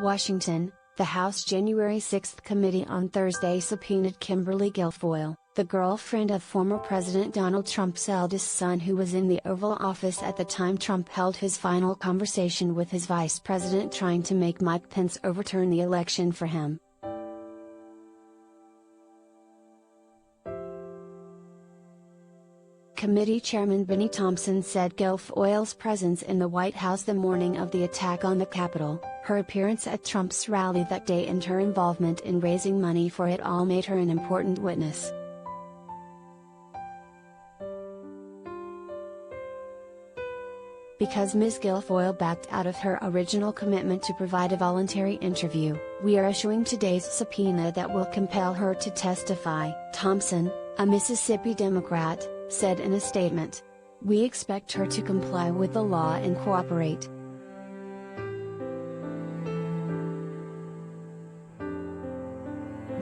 Washington, the House January 6 committee on Thursday subpoenaed Kimberly Guilfoyle, the girlfriend of former President Donald Trump's eldest son who was in the Oval Office at the time Trump held his final conversation with his vice president trying to make Mike Pence overturn the election for him. Committee Chairman Bennie Thompson said Guilfoyle's presence in the White House the morning of the attack on the Capitol, her appearance at Trump's rally that day and her involvement in raising money for it all made her an important witness. Because Ms. Guilfoyle backed out of her original commitment to provide a voluntary interview, we are issuing today's subpoena that will compel her to testify, Thompson, a Mississippi Democrat, said in a statement. We expect her to comply with the law and cooperate.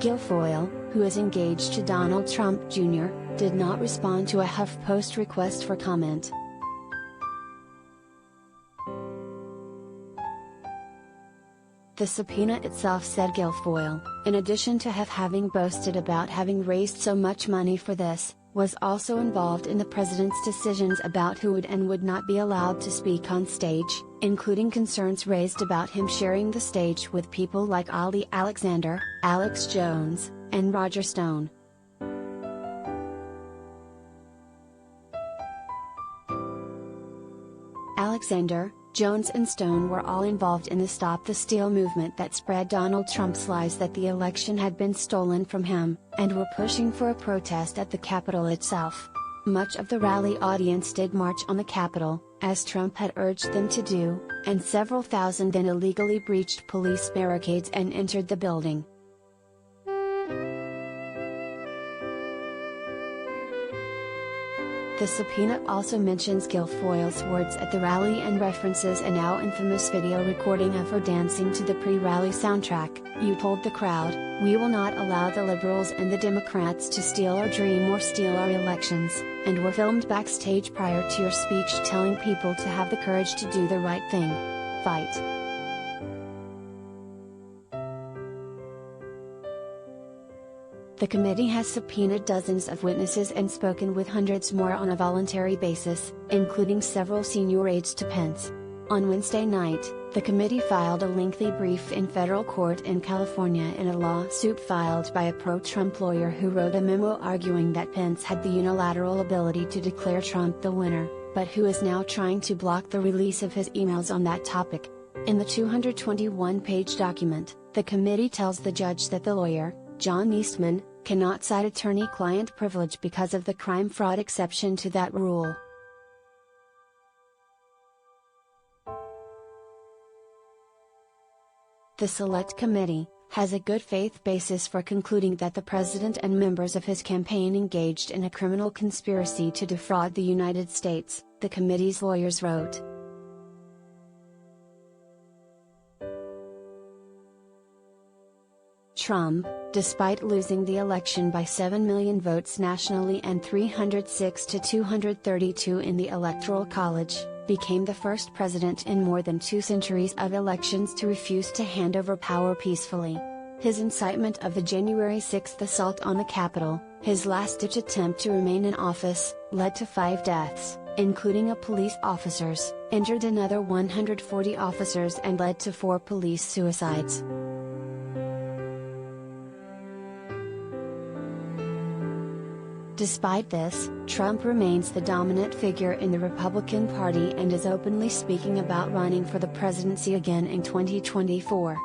Guilfoyle, who is engaged to Donald Trump Jr., did not respond to a HuffPost request for comment. The subpoena itself said Guilfoyle, in addition to having boasted about having raised so much money for this, was also involved in the president's decisions about who would and would not be allowed to speak on stage, including concerns raised about him sharing the stage with people like Ali Alexander, Alex Jones, and Roger Stone. Alexander, Jones and Stone were all involved in the Stop the Steal movement that spread Donald Trump's lies that the election had been stolen from him, and were pushing for a protest at the Capitol itself. Much of the rally audience did march on the Capitol, as Trump had urged them to do, and several thousand then illegally breached police barricades and entered the building. The subpoena also mentions Guilfoyle's words at the rally and references a now infamous video recording of her dancing to the pre-rally soundtrack. You told the crowd, "We will not allow the liberals and the Democrats to steal our dream or steal our elections," and were filmed backstage prior to your speech telling people to have the courage to do the right thing. Fight. The committee has subpoenaed dozens of witnesses and spoken with hundreds more on a voluntary basis, including several senior aides to Pence. On Wednesday night, the committee filed a lengthy brief in federal court in California in a lawsuit filed by a pro-Trump lawyer who wrote a memo arguing that Pence had the unilateral ability to declare Trump the winner, but who is now trying to block the release of his emails on that topic. In the 221-page document, the committee tells the judge that the lawyer, John Eastman, cannot cite attorney-client privilege because of the crime-fraud exception to that rule. The Select Committee has a good faith basis for concluding that the president and members of his campaign engaged in a criminal conspiracy to defraud the United States, the committee's lawyers wrote. Trump, despite losing the election by 7 million votes nationally and 306 to 232 in the Electoral College, became the first president in more than 2 centuries of elections to refuse to hand over power peacefully. His incitement of the January 6 assault on the Capitol, his last-ditch attempt to remain in office, led to 5 deaths, including a police officer's, injured another 140 officers and led to 4 police suicides. Despite this, Trump remains the dominant figure in the Republican Party and is openly speaking about running for the presidency again in 2024.